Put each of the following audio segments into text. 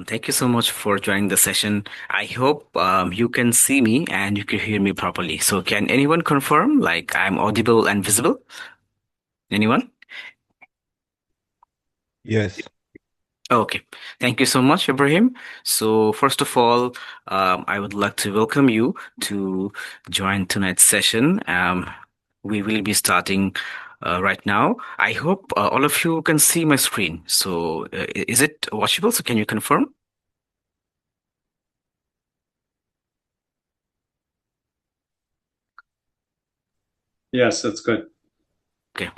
Thank you so much for joining the session. I hope you can see me and you can hear me properly. So, can anyone confirm like I'm audible and visible? Anyone? Yes. Okay. Thank you so much, Ibrahim. So, first of all, I would like to welcome you to join tonight's session. We will be starting right now. I hope all of you can see my screen. So, is it watchable? So, can you confirm? Yes, that's good. Okay.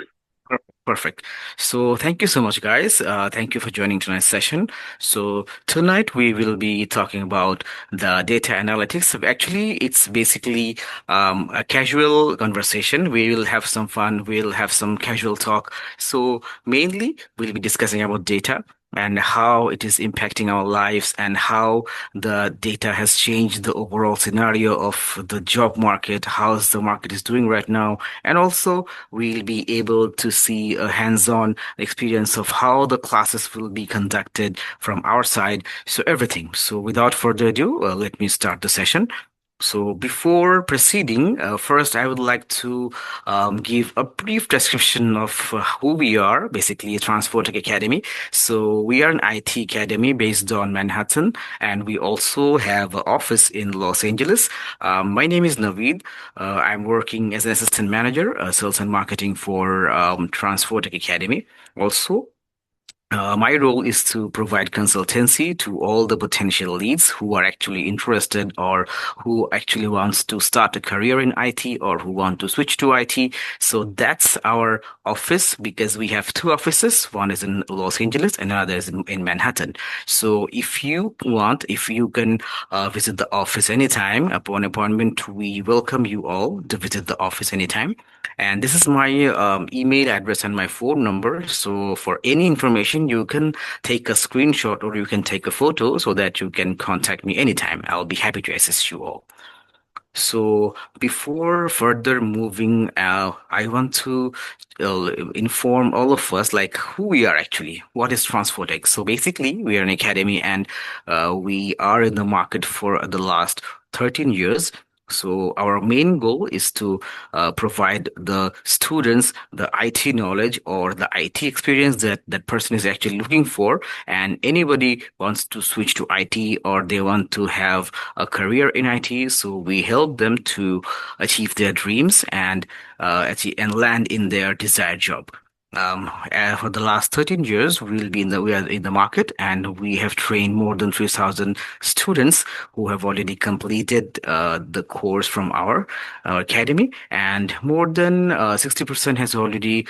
Perfect. So thank you so much, guys. Thank you for joining tonight's session. So tonight we will be talking about the data analytics. So actually, it's basically a casual conversation. We will have some fun. We'll have some casual talk. So mainly, we'll be discussing about data and how it is impacting our lives and how the data has changed the overall scenario of the job market, how the market is doing right now, and also we'll be able to see a hands-on experience of how the classes will be conducted from our side. So everything. So without further ado, let me start the session. So before proceeding, first I would like to give a brief description of who we are, basically Transfotech Academy. So we are an IT academy based on Manhattan, and we also have an office in Los Angeles. My name is Naveed. I'm working as an assistant manager, sales and marketing for Transfotech Academy. Also, my role is to provide consultancy to all the potential leads who are actually interested or who actually wants to start a career in IT or who want to switch to IT. So that's our office because we have two offices. One is in Los Angeles and another is in Manhattan. So if you want, if you can visit the office anytime upon appointment, we welcome you all to visit the office anytime. And this is my email address and my phone number. So for any information, you can take a screenshot or you can take a photo so that you can contact me anytime. I'll be happy to assist you all. So before further moving, I want to inform all of us like who we are actually. What is Transfotech? So basically, we are an academy and we are in the market for the last 13 years. So our main goal is to provide the students the IT knowledge or the IT experience that that person is actually looking for. And anybody wants to switch to IT or they want to have a career in IT. So we help them to achieve their dreams and and land in their desired job. For the last 13 years, we are in the market, and we have trained more than 3,000 students who have already completed the course from our academy, and more than 60% has already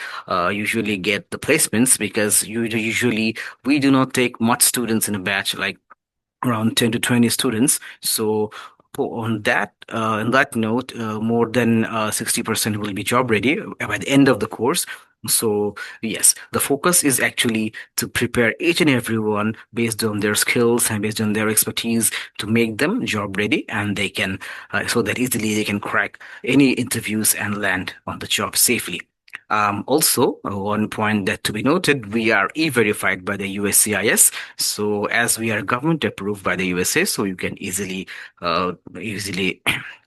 usually get the placements because usually we do not take much students in a batch, like around 10 to 20 students. So on that note, more than 60% will be job ready by the end of the course. So yes, the focus is actually to prepare each and everyone based on their skills and based on their expertise to make them job ready, and they can so that easily they can crack any interviews and land on the job safely. Also, one point that to be noted, we are e-verified by the USCIS. So as we are government approved by the USA, so you can easily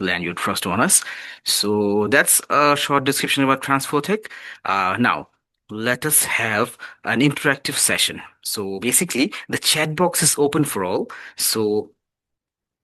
land your trust on us. So that's a short description about Transfotech. Now, let us have an interactive session. So basically, the chat box is open for all. So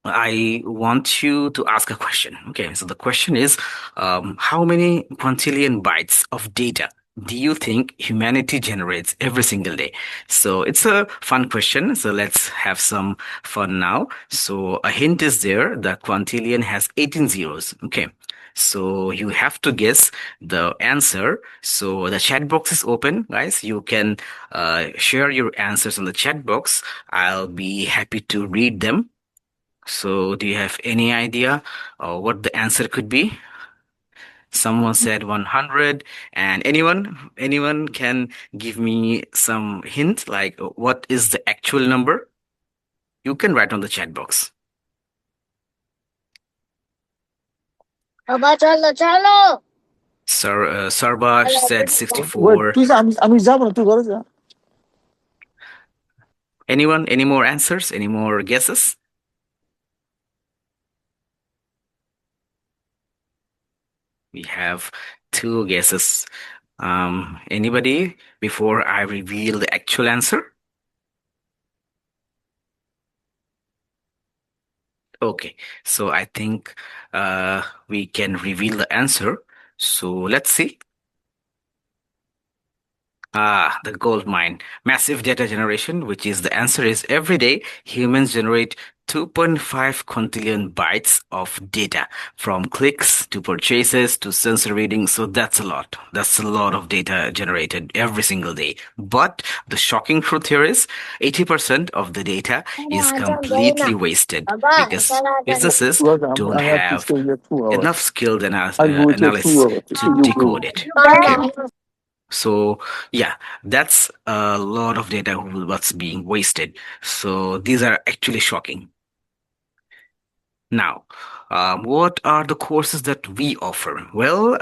I want you to ask a question. Okay, so the question is, how many quintillion bytes of data do you think humanity generates every single day? So it's a fun question. So let's have some fun now. So a hint is there. The quintillion has 18 zeros. Okay. So you have to guess the answer. So the chat box is open, guys. You can share your answers on the chat box. I'll be happy to read them. So, do you have any idea what the answer could be? Someone said 100, and anyone can give me some hint, like what is the actual number? You can write on the chat box. Sarbash said Wait, 64. please, আমি যাব না তুই ঘরে যা Anyone? Any more answers? Any more guesses? We have two guesses. Anybody before I reveal the actual answer? Okay, so I think we can reveal the answer. So let's see. Ah, the gold mine. Massive data generation, which is the answer is every day humans generate 2.5 quintillion bytes of data from clicks to purchases to sensor readings. So that's a lot. That's a lot of data generated every single day. But the shocking truth here is 80% of the data is completely wasted because businesses don't I have to have stay here 2 hours. enough skilled I go here analysts 2 hours. to You go. decode it. Okay. So yeah, that's a lot of data what's being wasted. So these are actually shocking. Now, what are the courses that we offer? Well,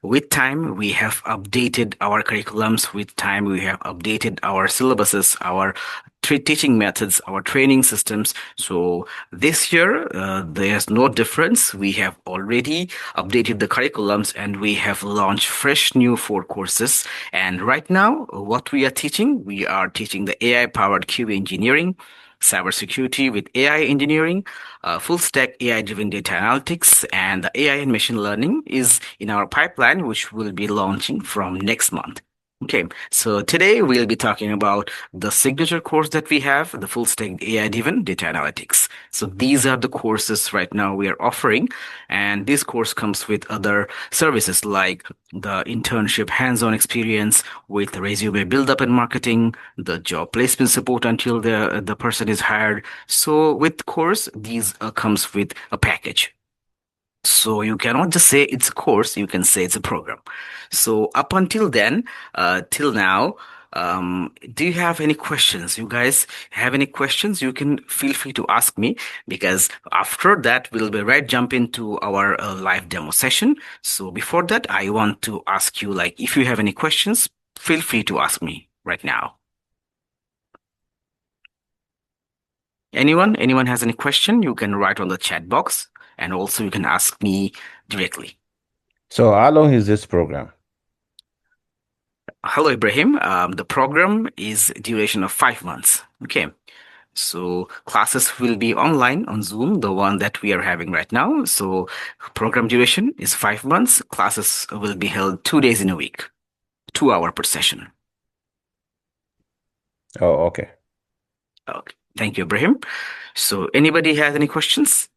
with time, we have updated our curriculums. With time, we have updated our syllabuses, our teaching methods, our training systems. So this year, there's no difference. We have already updated the curriculums and we have launched fresh new 4 courses. And right now, what we are teaching the AI-powered QA engineering, cybersecurity with AI engineering, full stack AI driven data analytics, and the AI and machine learning is in our pipeline, which will be launching from next month. Okay, so today we'll be talking about the signature course that we have, the full stack AI driven data analytics. So these are the courses right now we are offering, and this course comes with other services like the internship hands-on experience with resume build-up and marketing, the job placement support until the person is hired. So with course, these comes with a package. So you cannot just say it's a course, you can say it's a program. So up until then, till now, do you have any questions? You guys have any questions? You can feel free to ask me because after that, we'll be right jump into our live demo session. So before that, I want to ask you, like, if you have any questions, feel free to ask me right now. Anyone has any question, you can write on the chat box and also you can ask me directly. So how long is this program? Hello, Ibrahim. The program is duration of 5 months. Okay. So classes will be online on Zoom, the one that we are having right now. So program duration is 5 months. Classes will be held 2 days in a week, 2 hour per session. Oh, okay. Okay. Thank you, Ibrahim. So anybody has any questions?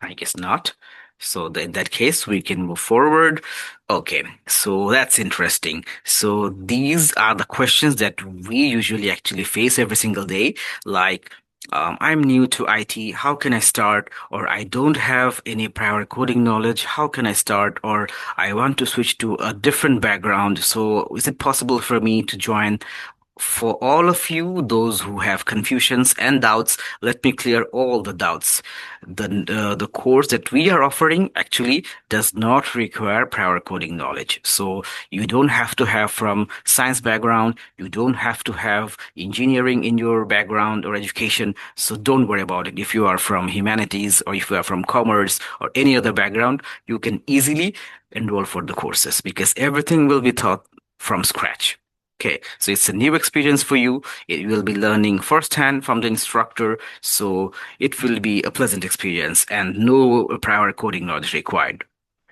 I guess not. So in that case, we can move forward. Okay, so that's interesting. So these are the questions that we usually actually face every single day. Like, I'm new to IT. How can I start? Or I don't have any prior coding knowledge. How can I start? Or I want to switch to a different background. So is it possible for me to join? For all of you, those who have confusions and doubts, let me clear all the doubts. The course that we are offering actually does not require prior coding knowledge. So you don't have to have from science background, you don't have to have engineering in your background or education. So don't worry about it. If you are from humanities or if you are from commerce or any other background, you can easily enroll for the courses because everything will be taught from scratch. Okay, so it's a new experience for you. You will be learning firsthand from the instructor, so it will be a pleasant experience and no prior coding knowledge required.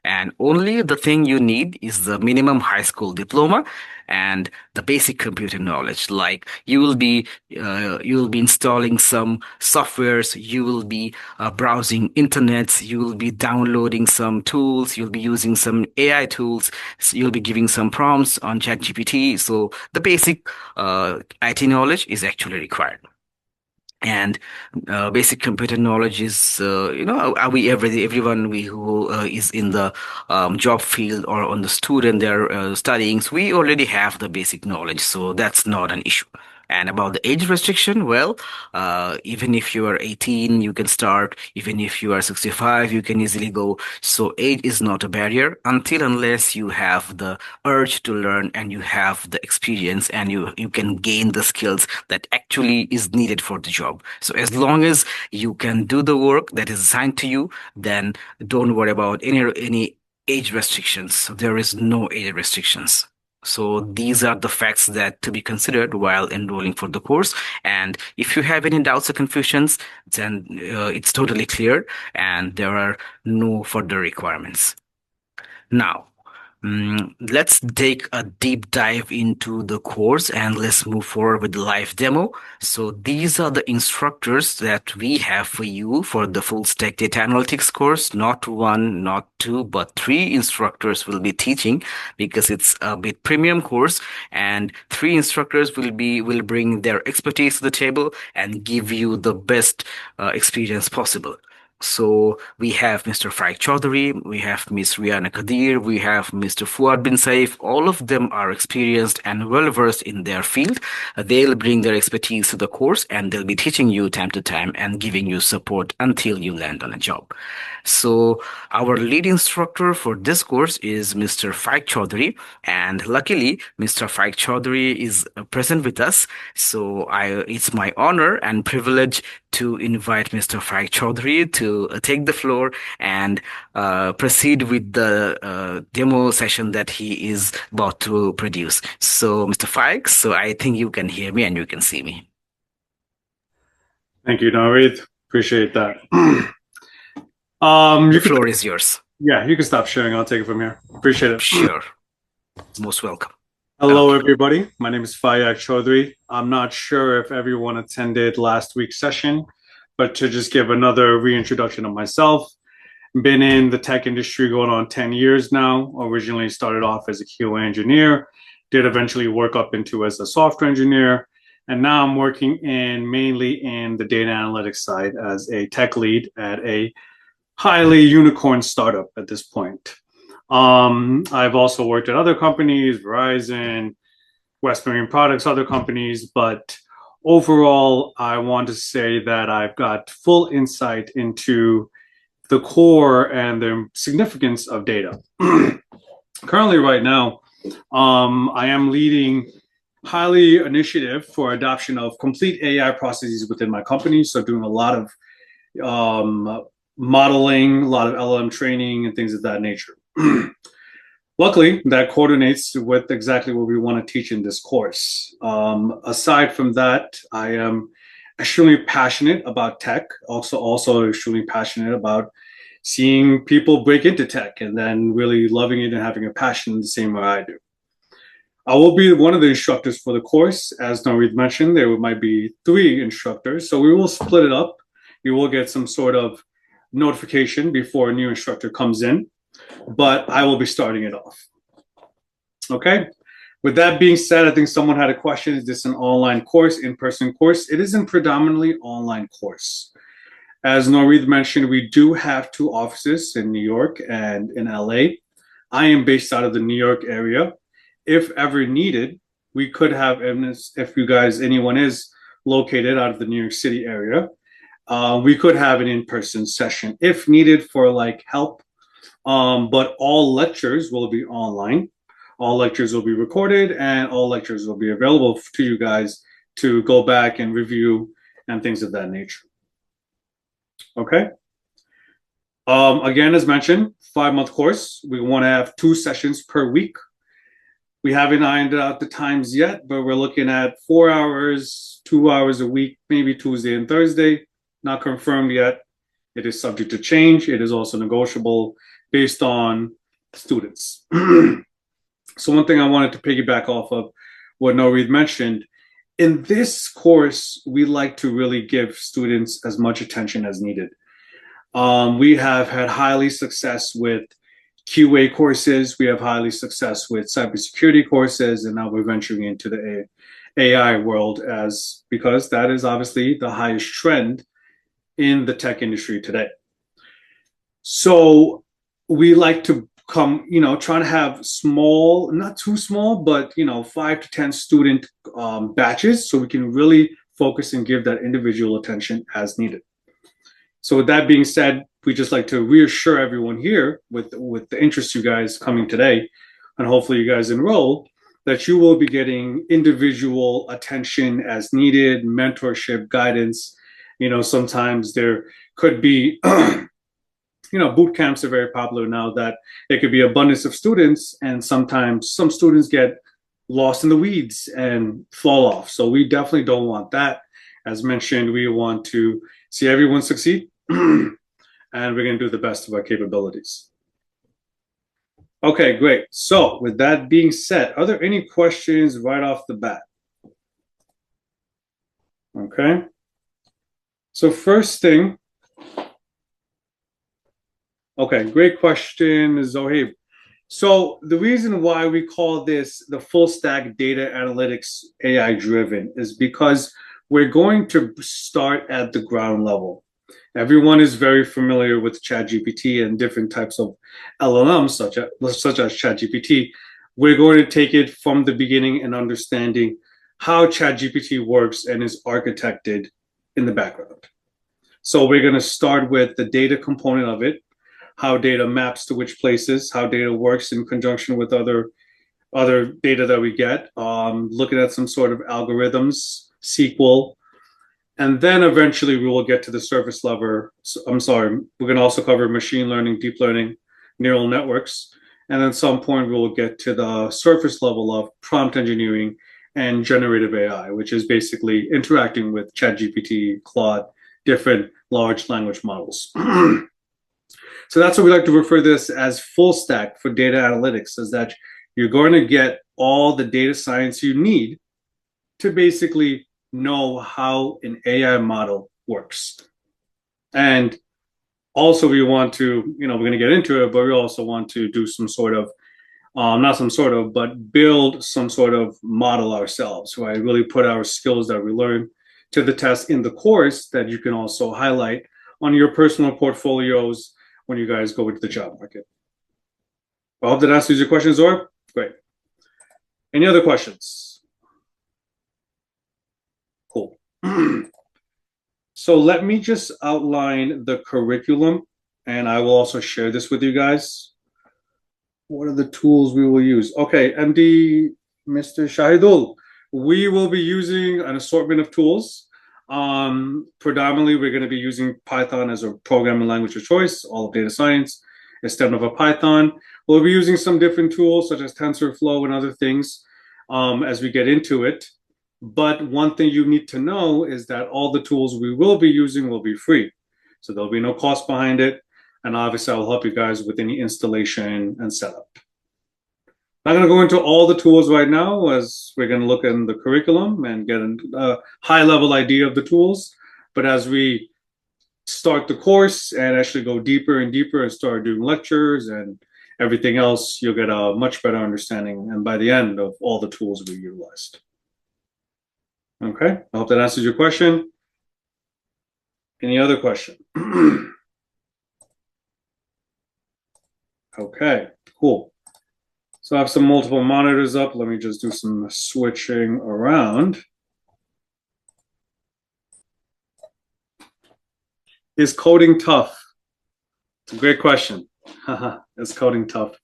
And only the thing you need is the minimum high school diploma and the basic computer knowledge. Like you will be installing some softwares, you will be browsing internets, you will be downloading some tools, you'll be using some AI tools, so you'll be giving some prompts on ChatGPT. So the basic IT knowledge is actually required. And basic computer knowledge is, are we everyone we who is in the job field or on the student they're studying, so we already have the basic knowledge, so that's not an issue. And about the age restriction, well, even if you are 18, you can start. Even if you are 65, you can easily go. So age is not a barrier until unless you have the urge to learn and you have the experience and you can gain the skills that actually is needed for the job. So as long as you can do the work that is assigned to you, then don't worry about any age restrictions. So there is no age restrictions. So these are the facts that to be considered while enrolling for the course. And if you have any doubts or confusions, then it's totally clear and there are no further requirements. Now, let's take a deep dive into the course and let's move forward with the live demo. So these are the instructors that we have for you for the full stack data analytics course. Not one, not two, but three instructors will be teaching because it's a bit premium course, and three instructors will bring their expertise to the table and give you the best experience possible. So we have Mr. Faik Chaudhary, we have Ms. Rihanna Kadir, we have Mr. Fuad bin Saif. All of them are experienced and well versed in their field. They'll bring their expertise to the course and they'll be teaching you time to time and giving you support until you land on a job. So our lead instructor for this course is Mr. Faik Chaudhary, and luckily Mr. Faik Chaudhary is present with us. So it's my honor and privilege to invite Mr. Faik Chaudhary to take the floor and proceed with the demo session that he is about to produce. So, Mr. Faik, so I think you can hear me and you can see me. Thank you, Naveed. Appreciate that. The floor is yours. Yeah, you can stop sharing. I'll take it from here. Appreciate it. Sure. Most welcome. Hello, everybody. My name is Faik Chaudhary. I'm not sure if everyone attended last week's session, but to just give another reintroduction of myself, been in the tech industry going on 10 years now. Originally started off as a QA engineer, did eventually work up into as a software engineer, and now I'm working mainly in the data analytics side as a tech lead at a highly unicorn startup at this point. I've also worked at other companies, Verizon, West Marine Products, other companies, but overall, I want to say that I've got full insight into the core and the significance of data. Currently, right now, I am leading highly initiative for adoption of complete AI processes within my company. So doing a lot of modeling, a lot of LLM training and things of that nature. Luckily, that coordinates with exactly what we want to teach in this course. Aside from that, I am extremely passionate about tech, also extremely passionate about seeing people break into tech and then really loving it and having a passion the same way I do. I will be one of the instructors for the course. As Naveed mentioned, there might be 3 instructors, so we will split it up. You will get some sort of notification before a new instructor comes in, but I will be starting it off. Okay. With that being said, I think someone had a question. Is this an online course, in-person course? It is a predominantly online course. As Naveed mentioned, we do have 2 offices in New York and in LA. I am based out of the New York area. If ever needed, we could have, if you guys, anyone is located out of the New York City area, we could have an in-person session if needed for like help. But all lectures will be online. All lectures will be recorded and all lectures will be available to you guys to go back and review and things of that nature. Okay. Again, as mentioned, 5-month course. We want to have 2 sessions per week. We haven't ironed out the times yet, but we're looking at 4 hours, 2 hours a week, maybe Tuesday and Thursday. Not confirmed yet. It is subject to change. It is also negotiable based on students. So one thing I wanted to piggyback off of what Naveed mentioned, in this course, we like to really give students as much attention as needed. We have had highly success with QA courses. We have highly success with cybersecurity courses, and now we're venturing into the AI world because that is obviously the highest trend in the tech industry today. So we like to trying to have small, not too small, but 5 to 10 student batches, so we can really focus and give that individual attention as needed. So with that being said, we just like to reassure everyone here with the interest you guys coming today, and hopefully you guys enroll, that you will be getting individual attention as needed, mentorship, guidance. Sometimes there could be boot camps are very popular now, that it could be abundance of students, and sometimes some students get lost in the weeds and fall off. So we definitely don't want that. As mentioned, we want to see everyone succeed, and we're going to do the best of our capabilities. Okay, great. So with that being said, are there any questions right off the bat? Okay. So first thing, okay, great question, 𝐸𝐲𝐸𝐻. So the reason why we call this the full stack data analytics AI driven is because we're going to start at the ground level. Everyone is very familiar with ChatGPT and different types of LLMs, such as ChatGPT. We're going to take it from the beginning and understanding how ChatGPT works and is architected in the background. So we're going to start with the data component of it, how data maps to which places, how data works in conjunction with other data that we get, looking at some sort of algorithms, SQL, and then eventually we will get to the surface level. We're going to also cover machine learning, deep learning, neural networks, and at some point we will get to the surface level of prompt engineering and generative AI, which is basically interacting with ChatGPT, Claude, different large language models. So that's what we like to refer to this as full stack for data analytics, is that you're going to get all the data science you need to basically know how an AI model works. And also we want to, we're going to get into it, but we also want to do some sort of, but build some sort of model ourselves, right? Really put our skills that we learn to the test in the course that you can also highlight on your personal portfolios when you guys go into the job market. I hope that answers your question, 𝐸𝐲𝐸𝐻. Great. Any other questions? Cool. So let me just outline the curriculum, and I will also share this with you guys. What are the tools we will use? Okay, MD, Mr. Shahidul, we will be using an assortment of tools. Predominantly, we're going to be using Python as a programming language of choice. All of data science is stemmed off of Python. We'll be using some different tools such as TensorFlow and other things as we get into it. But one thing you need to know is that all the tools we will be using will be free. So there'll be no cost behind it. And obviously, I'll help you guys with any installation and setup. I'm not going to go into all the tools right now, as we're going to look in the curriculum and get a high-level idea of the tools. But as we start the course and actually go deeper and deeper and start doing lectures and everything else, you'll get a much better understanding, and by the end, of all the tools we utilized. Okay, I hope that answers your question. Any other question? Okay, cool. So I have some multiple monitors up. Let me just do some switching around. Is coding tough? It's a great question. Is coding tough?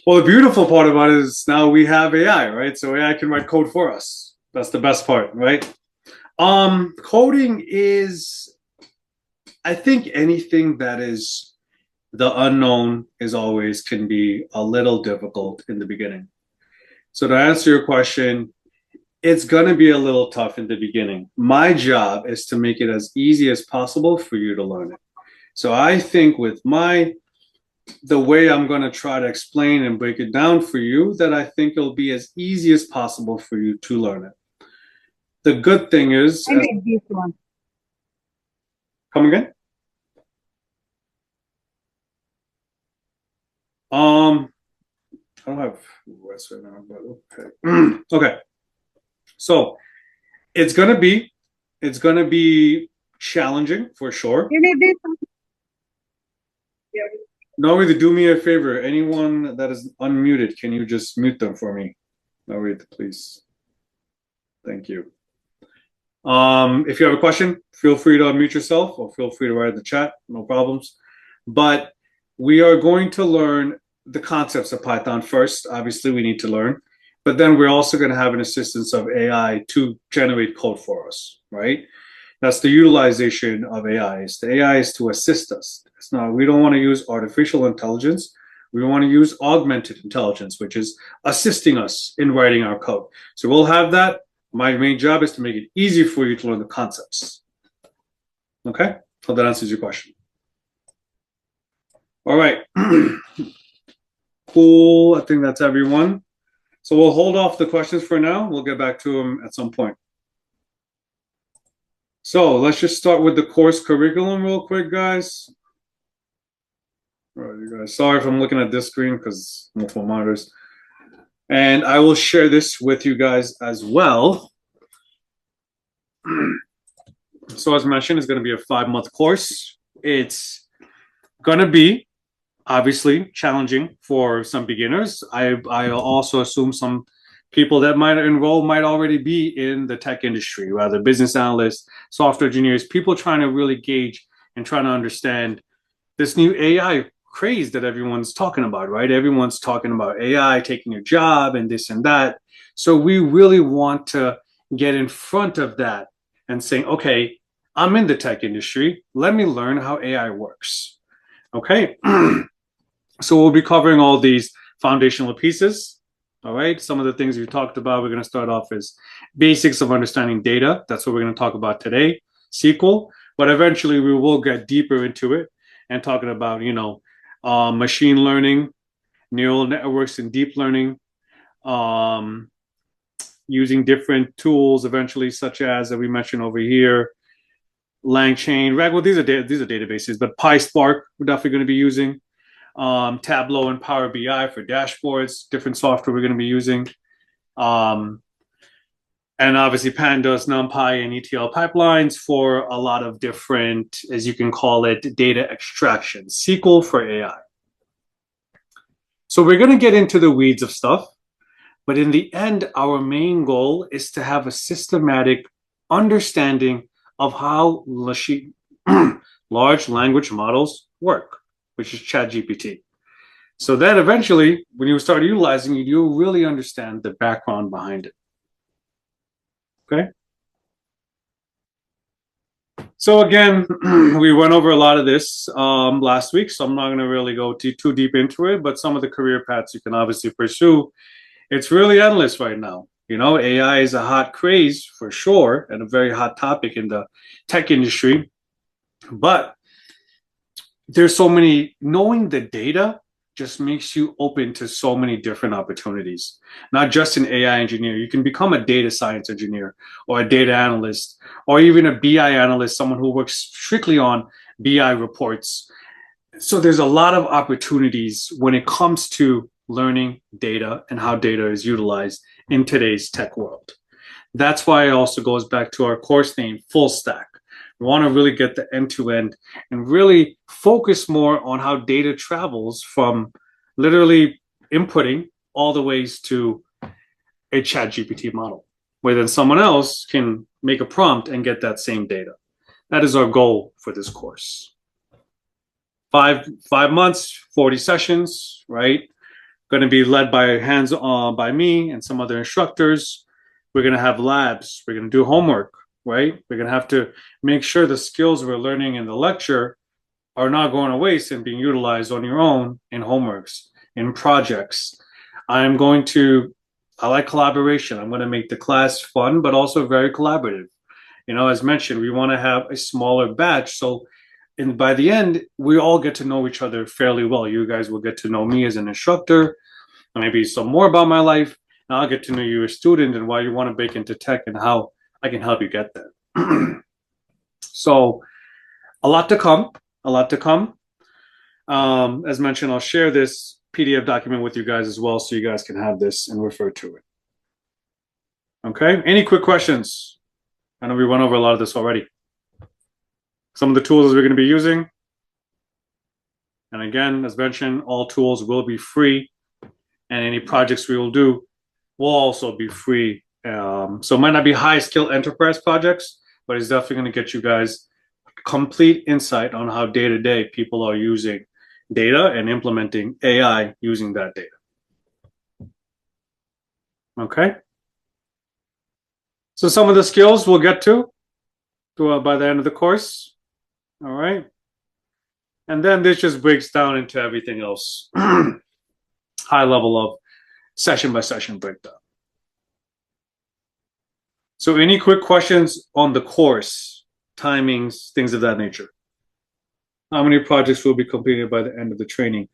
Well, the beautiful part about it is now we have AI, right? So AI can write code for us. That's the best part, right? Coding is, I think anything that is the unknown is always can be a little difficult in the beginning. So to answer your question, it's going to be a little tough in the beginning. My job is to make it as easy as possible for you to learn it. So I think with the way I'm going to try to explain and break it down for you, that I think it'll be as easy as possible for you to learn it. The good thing is... I made this one. Come again? I don't have West right now, but okay. Okay. So it's gonna be challenging for sure. You made this one. Norita, do me a favor. Anyone that is unmuted, can you just mute them for me? Norita, please. Thank you. If you have a question, feel free to unmute yourself or feel free to write in the chat. No problems. But we are going to learn the concepts of Python first. Obviously, we need to learn. But then we're also going to have an assistance of AI to generate code for us, right? That's the utilization of AI. The AI is to assist us. It's not, we don't want to use artificial intelligence. We want to use augmented intelligence, which is assisting us in writing our code. So we'll have that. My main job is to make it easy for you to learn the concepts. Okay? Hope that answers your question. All right. Cool. I think that's everyone. So we'll hold off the questions for now. We'll get back to them at some point. So let's just start with the course curriculum real quick, guys. All right, you guys. Sorry if I'm looking at this screen because multiple monitors. And I will share this with you guys as well. So as mentioned, it's going to be a 5-month course. It's going to be obviously challenging for some beginners. I also assume some people that might enroll might already be in the tech industry, rather business analysts, software engineers, people trying to really gauge and trying to understand this new AI craze that everyone's talking about, right? Everyone's talking about AI taking your job and this and that. So we really want to get in front of that and saying, okay, I'm in the tech industry. Let me learn how AI works. Okay. So we'll be covering all these foundational pieces. All right. Some of the things we talked about, we're going to start off as basics of understanding data. That's what we're going to talk about today, SQL. But eventually we will get deeper into it and talking about, machine learning, neural networks and deep learning, using different tools eventually, such as that we mentioned over here, LangChain, well, these are databases, but PySpark we're definitely going to be using. Tableau and Power BI for dashboards, different software we're going to be using. And obviously Pandas, NumPy, and ETL pipelines for a lot of different, as you can call it, data extraction. SQL for AI. So we're going to get into the weeds of stuff. But in the end, our main goal is to have a systematic understanding of how large language models work, which is ChatGPT. So that eventually, when you start utilizing it, you'll really understand the background behind it. Okay? So again, we went over a lot of this last week, so I'm not going to really go too deep into it, but some of the career paths you can obviously pursue. It's really endless right now. AI is a hot craze for sure and a very hot topic in the tech industry. But there's so many, knowing the data just makes you open to so many different opportunities, not just an AI engineer. You can become a data science engineer or a data analyst or even a BI analyst, someone who works strictly on BI reports. So there's a lot of opportunities when it comes to learning data and how data is utilized in today's tech world. That's why it also goes back to our course name, Full Stack. We want to really get the end-to-end and really focus more on how data travels from literally inputting all the ways to a ChatGPT model, where then someone else can make a prompt and get that same data. That is our goal for this course. 5 months, 40 sessions, right? Going to be led by by me and some other instructors. We're going to have labs. We're going to do homework, right? We're going to have to make sure the skills we're learning in the lecture are not going to waste and being utilized on your own in homeworks, in projects. I like collaboration. I'm going to make the class fun, but also very collaborative. As mentioned, we want to have a smaller batch. So by the end, we all get to know each other fairly well. You guys will get to know me as an instructor, maybe some more about my life. And I'll get to know you as a student and why you want to break into tech and how I can help you get there. So a lot to come. As mentioned, I'll share this PDF document with you guys as well so you guys can have this and refer to it. Okay, any quick questions? I know we went over a lot of this already. Some of the tools we're going to be using. And again, as mentioned, all tools will be free, and any projects we will do will also be free. So it might not be high skill enterprise projects, but it's definitely going to get you guys complete insight on how day to day people are using data and implementing AI using that data. Okay. So some of the skills we'll get to by the end of the course. All right. And then this just breaks down into everything else. High level of session by session breakdown. So any quick questions on the course, timings, things of that nature? How many projects will be completed by the end of the training?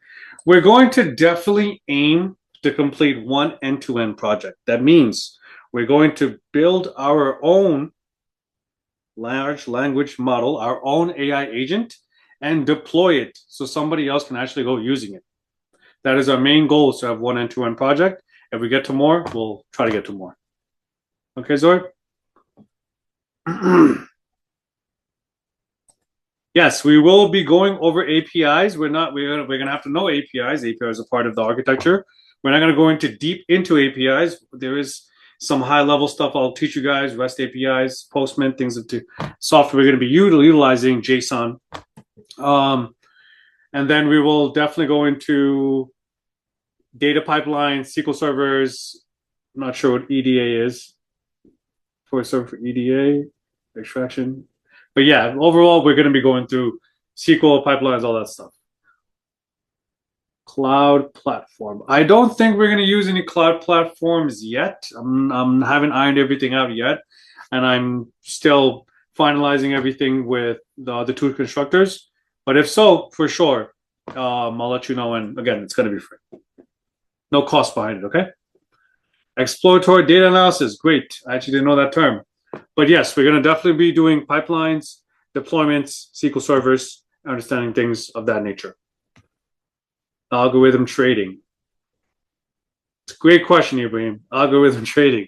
We're going to definitely aim to complete one end-to-end project. That means we're going to build our own large language model, our own AI agent, and deploy it so somebody else can actually go using it. That is our main goal, is to have one end-to-end project. If we get to more, we'll try to get to more. Okay, Zoe? Yes, we will be going over APIs. We're gonna have to know APIs. APIs are part of the architecture. We're not gonna go into deep into APIs. There is some high level stuff I'll teach you guys, REST APIs, Postman, things of the software we're gonna be utilizing, JSON. And then we will definitely go into data pipelines, SQL servers. I'm not sure what EDA is. For server for EDA, extraction. But yeah, overall, we're going to be going through SQL pipelines, all that stuff. Cloud platform. I don't think we're going to use any cloud platforms yet. I haven't ironed everything out yet, and I'm still finalizing everything with the two constructors. But if so, for sure, I'll let you know. And again, it's going to be free. No cost behind it, okay? Exploratory data analysis. Great. I actually didn't know that term. But yes, we're going to definitely be doing pipelines, deployments, SQL servers, understanding things of that nature. Algorithm trading. It's a great question, Ibrahim. Algorithm trading.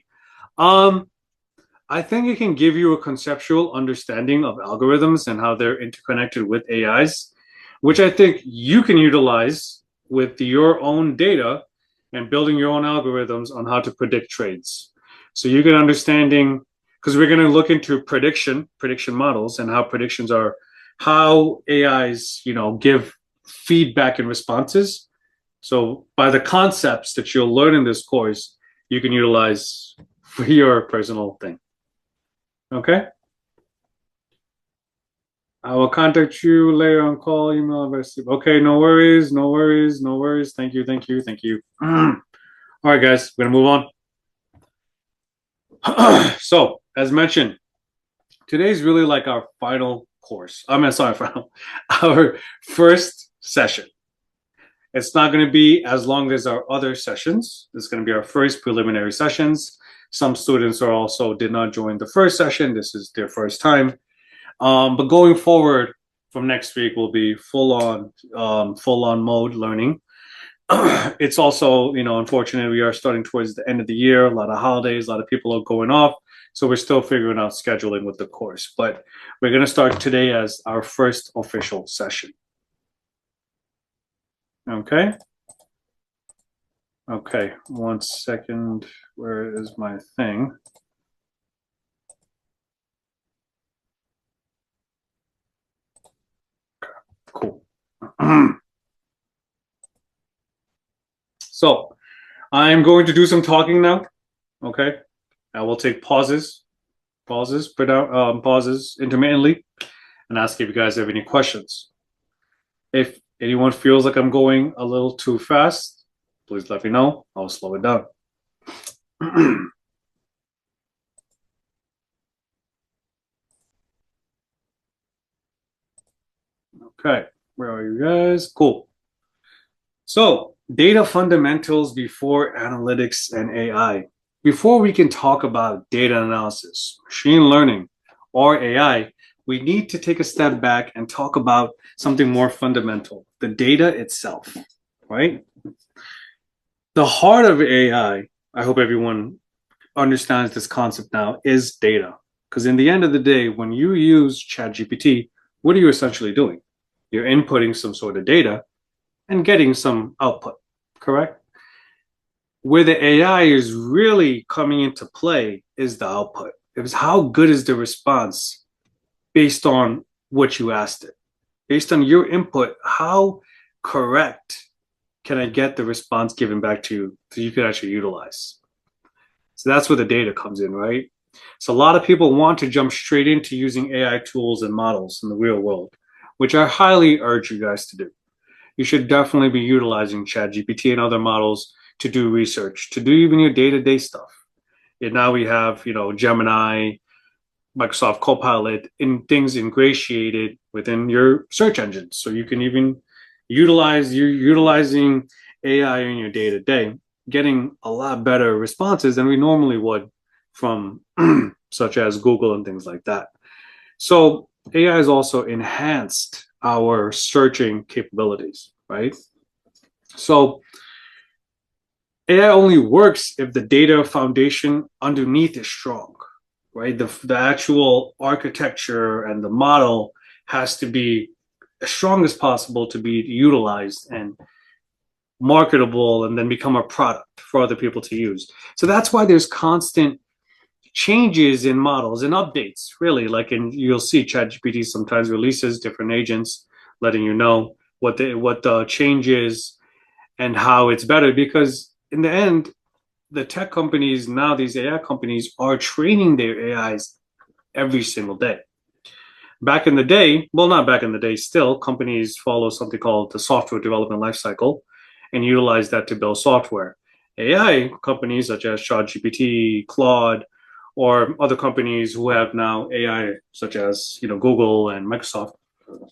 I think it can give you a conceptual understanding of algorithms and how they're interconnected with AIs, which I think you can utilize with your own data and building your own algorithms on how to predict trades. So you get understanding, because we're going to look into prediction models and how predictions are, how AIs, give feedback and responses. So by the concepts that you'll learn in this course, you can utilize for your personal thing. Okay? I will contact you later on call, email, address. Okay, no worries. Thank you. All right, guys, we're gonna move on. So, as mentioned, today's really like our final course. Our first session. It's not going to be as long as our other sessions. It's going to be our first preliminary sessions. Some students did not join the first session. This is their first time. But going forward from next week will be full on mode learning. It's also, unfortunately, we are starting towards the end of the year, a lot of holidays, a lot of people are going off. So we're still figuring out scheduling with the course, but we're going to start today as our first official session. Okay. Okay. 1 second. Where is my thing? Cool. So I'm going to do some talking now. Okay. I will take pauses intermittently and ask if you guys have any questions. If anyone feels like I'm going a little too fast, please let me know. I'll slow it down. Okay, where are you guys? Cool. So, data fundamentals before analytics and AI. Before we can talk about data analysis, machine learning, or AI, we need to take a step back and talk about something more fundamental, the data itself, right? The heart of AI, I hope everyone understands this concept now, is data. Because in the end of the day, when you use ChatGPT, what are you essentially doing? You're inputting some sort of data, and getting some output, correct? Where the AI is really coming into play is the output. It was how good is the response based on what you asked it, based on your input, how correct can I get the response given back to you so you can actually utilize? So that's where the data comes in, right? So a lot of people want to jump straight into using AI tools and models in the real world, which I highly urge you guys to do. You should definitely be utilizing ChatGPT and other models to do research, to do even your day-to-day stuff. And now we have, Gemini, Microsoft Copilot, and things ingratiated within your search engine. So you can even you're utilizing AI in your day-to-day, getting a lot better responses than we normally would from such as Google and things like that. So AI has also enhanced our searching capabilities, right? So AI only works if the data foundation underneath is strong, right? The actual architecture and the model has to be as strong as possible to be utilized and marketable and then become a product for other people to use. So that's why there's constant changes in models and updates, really. You'll see ChatGPT sometimes releases different agents letting you know what the change is and how it's better, because in the end, the tech companies now, these AI companies, are training their AIs every single day. Back in the day, well, not back in the day, still, companies follow something called the software development lifecycle and utilize that to build software. AI companies such as ChatGPT, Claude, or other companies who have now AI, such as Google and Microsoft,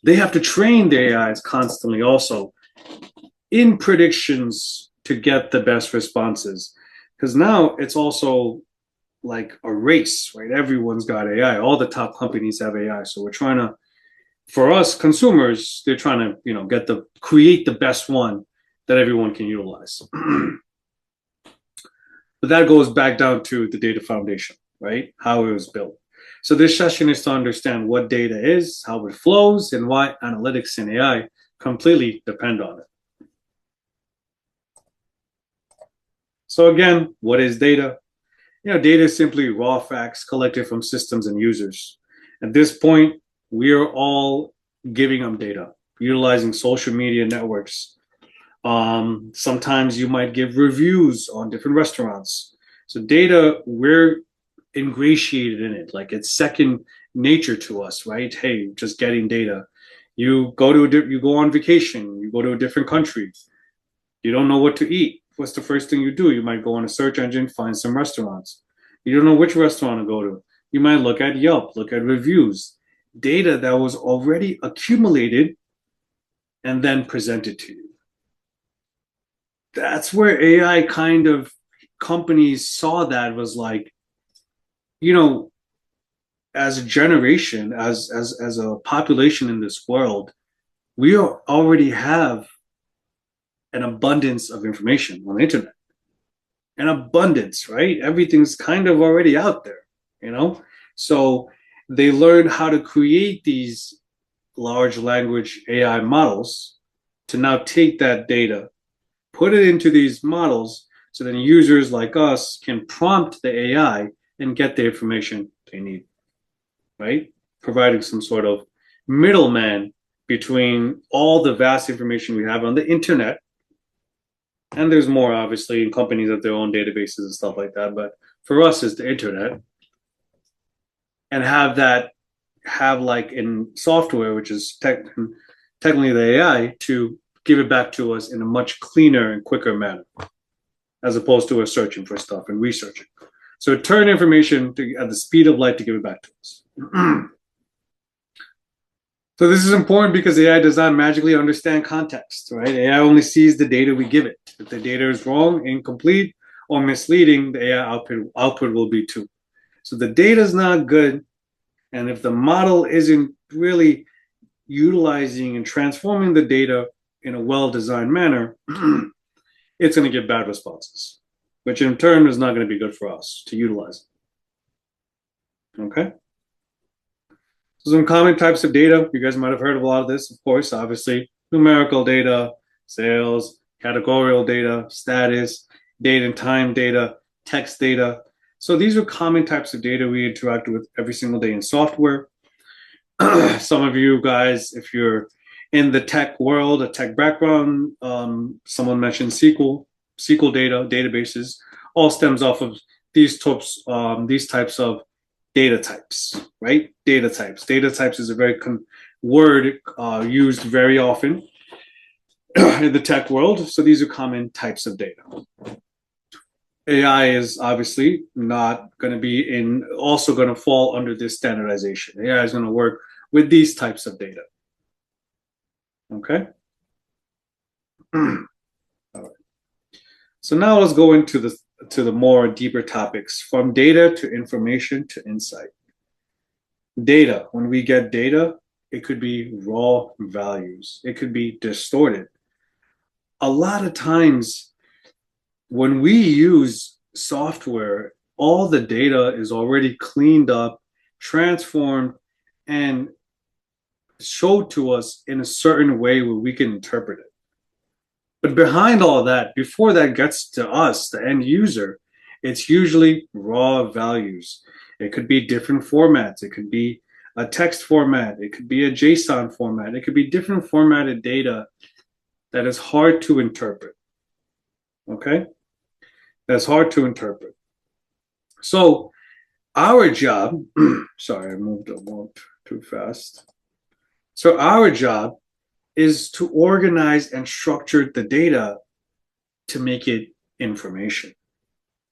they have to train their AIs constantly also in predictions to get the best responses. Because now it's also like a race, right? Everyone's got AI. All the top companies have AI. So we're trying to, for us consumers, they're trying to, create the best one that everyone can utilize. But that goes back down to the data foundation, right? How it was built. So this session is to understand what data is, how it flows, and why analytics and AI completely depend on it. So again, what is data? Data is simply raw facts collected from systems and users. At this point, we are all giving them data, utilizing social media networks. Sometimes you might give reviews on different restaurants. So data, we're ingratiated in it, like it's second nature to us, right? Hey, just getting data. You go on vacation, you go to a different country, you don't know what to eat. What's the first thing you do? You might go on a search engine, find some restaurants. You don't know which restaurant to go to. You might look at Yelp, look at reviews, data that was already accumulated and then presented to you. That's where AI kind of companies saw that was like, as a generation, as a population in this world, we already have an abundance of information on the internet. An abundance, right? Everything's kind of already out there, So they learned how to create these large language AI models to now take that data, put it into these models, so then users like us can prompt the AI and get the information they need, right? Providing some sort of middleman between all the vast information we have on the internet. And there's more, obviously, in companies have their own databases and stuff like that. But for us, it's the internet. And have like in software, which is technically the AI, to give it back to us in a much cleaner and quicker manner, as opposed to us searching for stuff and researching. So turn information at the speed of light to give it back to us. So this is important because AI does not magically understand context, right? AI only sees the data we give it. If the data is wrong, incomplete, or misleading, the AI output will be too. So the data is not good, and if the model isn't really utilizing and transforming the data in a well-designed manner, it's going to get bad responses, which in turn is not going to be good for us to utilize. Okay? So some common types of data, you guys might have heard of a lot of this, of course, obviously, numerical data, sales, categorical data, status, date and time data, text data. So these are common types of data we interact with every single day in software. Some of you guys, if you're in the tech world, a tech background, someone mentioned SQL data, databases, all stems off of these types of data types, right? Data types. Data types is a very word used very often in the tech world. So these are common types of data. AI is obviously not going to be also going to fall under this standardization. AI is going to work with these types of data. Okay. All right. So now let's go into the more deeper topics, from data to information to insight. Data. When we get data, it could be raw values. It could be distorted. A lot of times, when we use software, all the data is already cleaned up, transformed, and showed to us in a certain way where we can interpret it. But behind all that, before that gets to us, the end user, it's usually raw values. It could be different formats. It could be a text format. It could be a JSON format. It could be different formatted data that is hard to interpret. Okay? That's hard to interpret. So our job, sorry, I moved too fast. So our job is to organize and structure the data to make it information.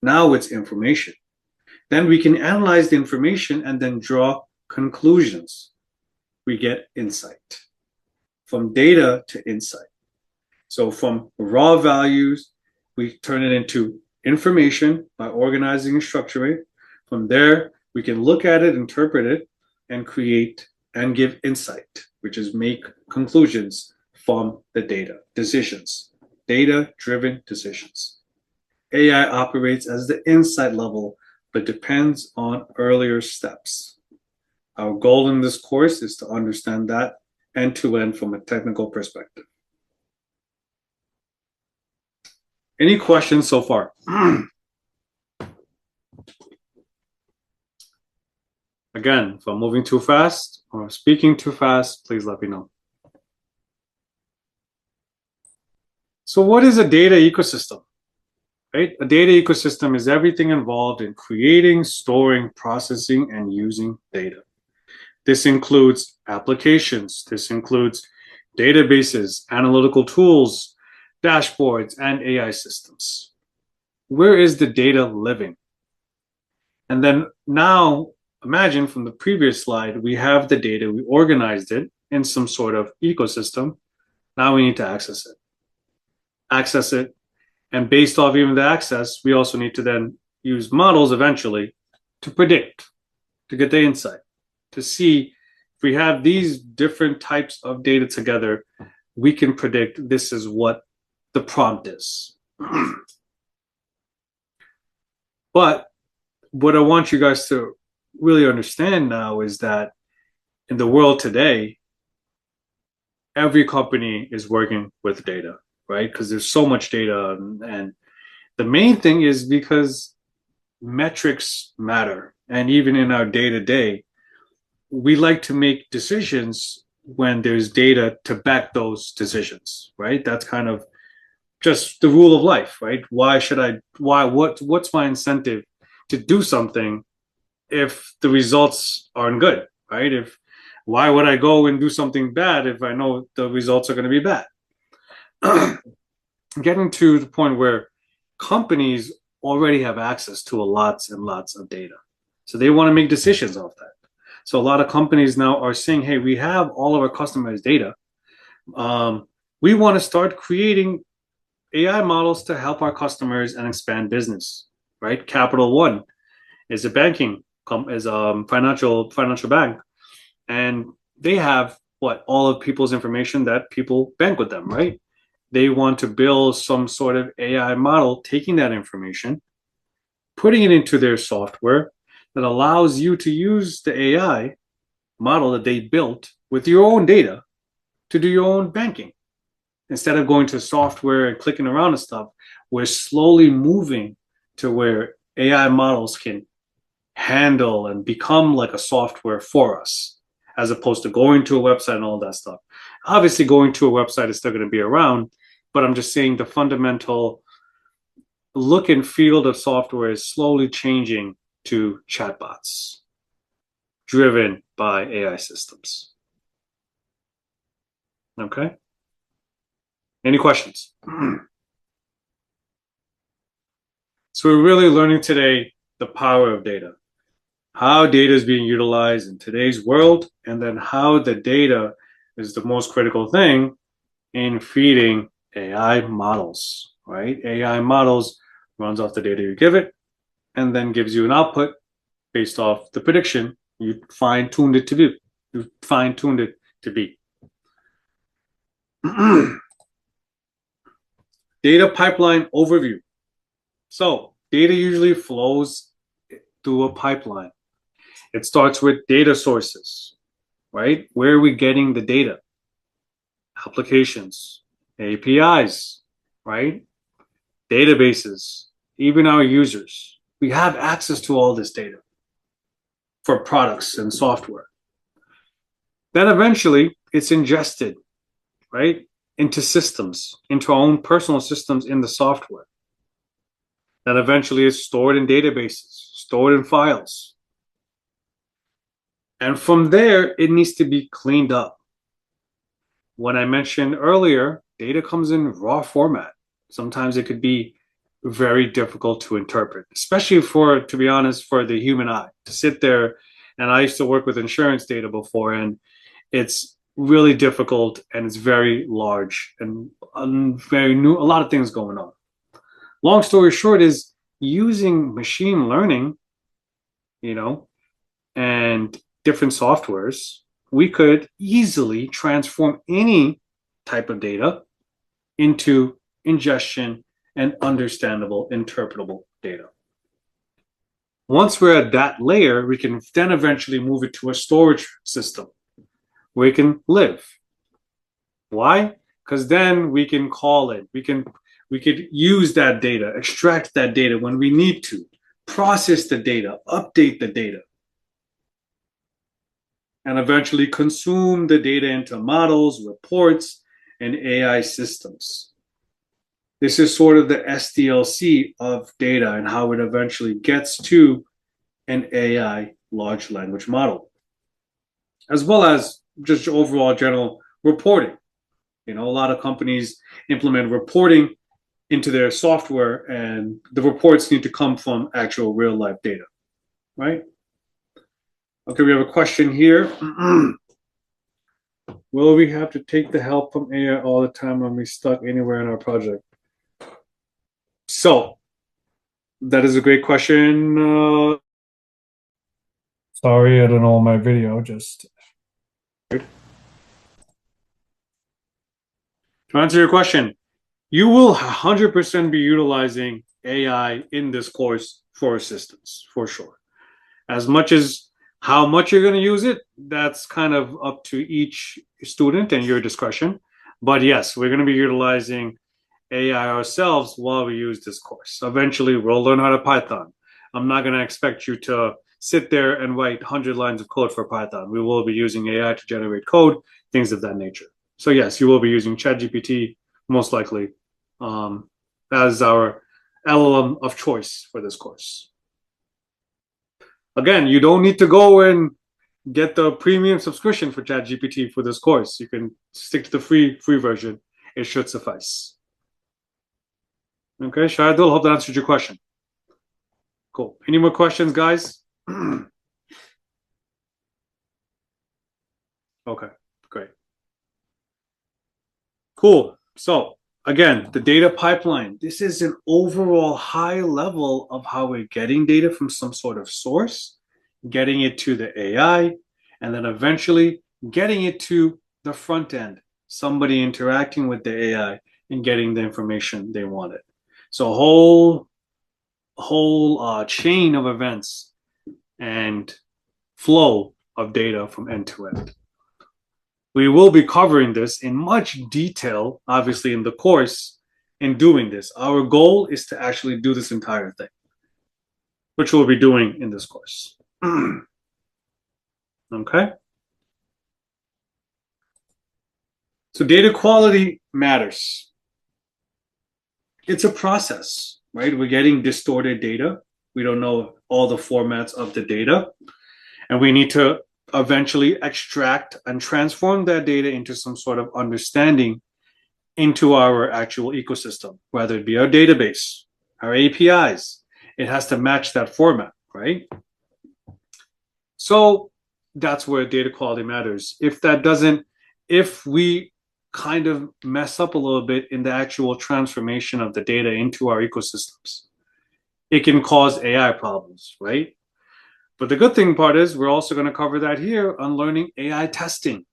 Now it's information. Then we can analyze the information and then draw conclusions. We get insight. From data to insight. So from raw values, we turn it into information by organizing and structuring. From there, we can look at it, interpret it, and create and give insight, which is make conclusions from the data, decisions, data-driven decisions. AI operates as the insight level, but depends on earlier steps. Our goal in this course is to understand that end-to-end from a technical perspective. Any questions so far? Again, if I'm moving too fast or speaking too fast, please let me know. So what is a data ecosystem? Right? A data ecosystem is everything involved in creating, storing, processing, and using data. This includes applications. This includes databases, analytical tools, dashboards, and AI systems. Where is the data living? And then now, imagine from the previous slide, we have the data, we organized it in some sort of ecosystem. Now we need to access it. And based off even the access, we also need to then use models eventually to predict, to get the insight, to see if we have these different types of data together, we can predict this is what the prompt is. But what I want you guys to really understand now is that in the world today, every company is working with data, right? Because there's so much data. And the main thing is because metrics matter. And even in our day-to-day, we like to make decisions when there's data to back those decisions, right? That's kind of just the rule of life, right? What's my incentive to do something if the results aren't good, right? Why would I go and do something bad if I know the results are going to be bad? Getting to the point where companies already have access to lots and lots of data. So they want to make decisions off that. So a lot of companies now are saying, hey, we have all of our customers' data. We want to start creating AI models to help our customers and expand business, right? Capital One is a financial bank, and they have all of people's information that people bank with them, right? They want to build some sort of AI model, taking that information, putting it into their software that allows you to use the AI model that they built with your own data to do your own banking. Instead of going to software and clicking around and stuff, we're slowly moving to where AI models can handle and become like a software for us, as opposed to going to a website and all that stuff. Obviously, going to a website is still going to be around, but I'm just saying the fundamental look and feel of software is slowly changing to chatbots driven by AI systems. Okay? Any questions? So we're really learning today the power of data, how data is being utilized in today's world, and then how the data is the most critical thing in feeding AI models, right? AI models runs off the data you give it and then gives you an output based off the prediction you fine-tuned it to be. You fine-tuned it to be. Data pipeline overview. So data usually flows through a pipeline. It starts with data sources, right? Where are we getting the data? Applications, APIs, right? Databases, even our users. We have access to all this data for products and software. Then eventually it's ingested, right, into systems, into our own personal systems in the software. Then eventually it's stored in databases, stored in files. And from there, it needs to be cleaned up. When I mentioned earlier, data comes in raw format. Sometimes it could be very difficult to interpret, especially for, to be honest, for the human eye to sit there. And I used to work with insurance data before, and it's really difficult and it's very large and very new, a lot of things going on. Long story short is using machine learning, and different softwares, we could easily transform any type of data into ingestion and understandable, interpretable data. Once we're at that layer, we can then eventually move it to a storage system where it can live. Why? Because then we can call it, we could use that data, extract that data when we need to, process the data, update the data, and eventually consume the data into models, reports, and AI systems. This is sort of the SDLC of data and how it eventually gets to an AI large language model, as well as just overall general reporting. A lot of companies implement reporting into their software, and the reports need to come from actual real life data, right? Okay, we have a question here. Will we have to take the help from AI all the time when we're stuck anywhere in our project? So, that is a great question. Sorry, I don't know my video, just... To answer your question, you will 100% be utilizing AI in this course for assistance, for sure. As much as how much you're going to use it, that's kind of up to each student and your discretion. But yes, we're going to be utilizing AI ourselves while we use this course. Eventually, we'll learn how to Python. I'm not going to expect you to sit there and write 100 lines of code for Python. We will be using AI to generate code, things of that nature. So yes, you will be using ChatGPT most likely as our LLM of choice for this course. Again, you don't need to go and get the premium subscription for ChatGPT for this course. You can stick to the free version. It should suffice. Okay, Shahidul, hope that answered your question. Cool. Any more questions, guys? Okay, great. Cool. So again, the data pipeline. This is an overall high level of how we're getting data from some sort of source, getting it to the AI, and then eventually getting it to the front end, somebody interacting with the AI and getting the information they wanted. So a whole chain of events and flow of data from end to end. We will be covering this in much detail, obviously, in the course in doing this. Our goal is to actually do this entire thing, which we'll be doing in this course. Okay. So data quality matters. It's a process, right? We're getting distorted data. We don't know all the formats of the data. And we need to eventually extract and transform that data into some sort of understanding into our actual ecosystem, whether it be our database, our APIs. It has to match that format, right? So that's where data quality matters. If we kind of mess up a little bit in the actual transformation of the data into our ecosystems, it can cause AI problems, right? But the good thing part is we're also going to cover that here on learning AI testing.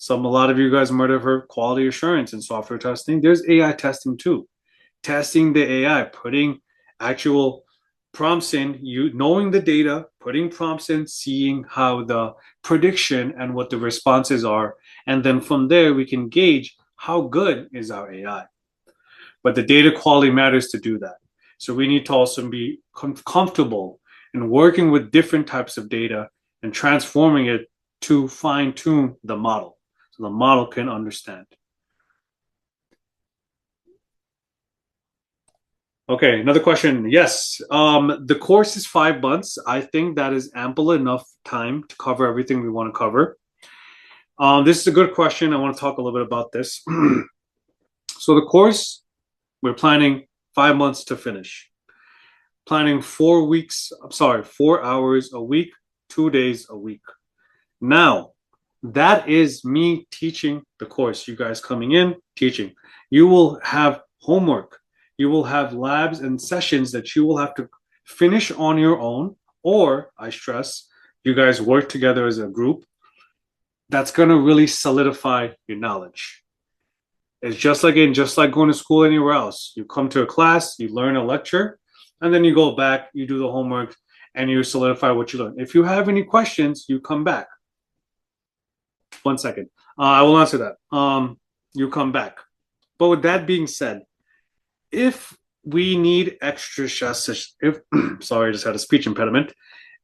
A lot of you guys might have heard quality assurance and software testing. There's AI testing too. Testing the AI, putting actual prompts in, you knowing the data, putting prompts in, seeing how the prediction and what the responses are. And then from there, we can gauge how good is our AI. But the data quality matters to do that. So we need to also be comfortable in working with different types of data and transforming it to fine tune the model so the model can understand. Okay, another question. Yes, the course is 5 months. I think that is ample enough time to cover everything we want to cover. This is a good question. I want to talk a little bit about this. So the course, we're planning 5 months to finish. Planning 4 hours a week, 2 days a week. Now, that is me teaching the course. You guys coming in, teaching. You will have homework. You will have labs and sessions that you will have to finish on your own, or I stress, you guys work together as a group. That's going to really solidify your knowledge. It's just like going to school anywhere else. You come to a class, you learn a lecture, and then you go back, you do the homework, and you solidify what you learn. If you have any questions, you come back. 1 second. I will answer that. You come back. But with that being said, if we need extra sessions, sorry, I just had a speech impediment.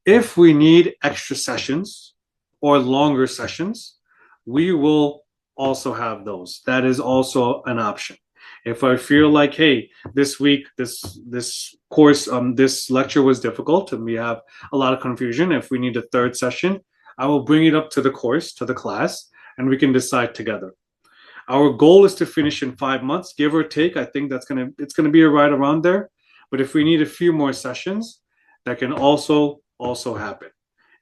If we need extra sessions or longer sessions, we will also have those. That is also an option. If I feel like, hey, this week, this course, this lecture was difficult and we have a lot of confusion, if we need a third session, I will bring it up to the course, to the class, and we can decide together. Our goal is to finish in 5 months, give or take. I think it's gonna be right around there. But if we need a few more sessions, that can also happen.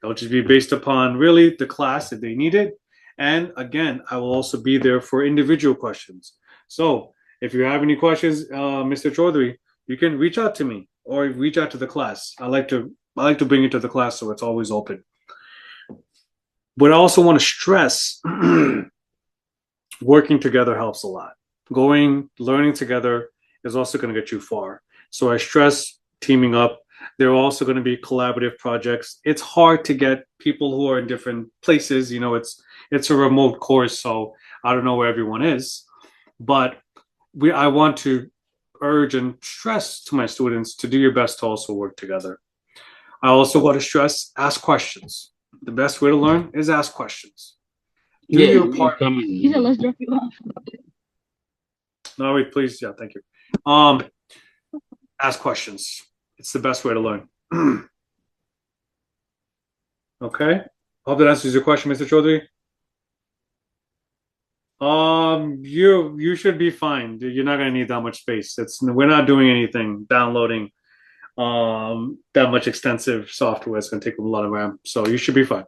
It'll just be based upon really the class if they need it. And again, I will also be there for individual questions. So if you have any questions, Mr. Chaudhary, you can reach out to me or reach out to the class. I like to bring it to the class, so it's always open. But I also want to stress working together helps a lot. Learning together is also going to get you far. So I stress teaming up. There are also going to be collaborative projects. It's hard to get people who are in different places. You know, it's a remote course, so I don't know where everyone is. But I want to urge and stress to my students to do your best to also work together. I also want to stress, ask questions. The best way to learn is ask questions. Do your part. He said, let's drop you off. No, wait, please. Yeah, thank you. Ask questions. It's the best way to learn. Okay. Hope that answers your question, Mr. Chaudhary. You should be fine. You're not gonna need that much space. We're not doing anything, downloading that much extensive software. It's gonna take a lot of RAM, so you should be fine.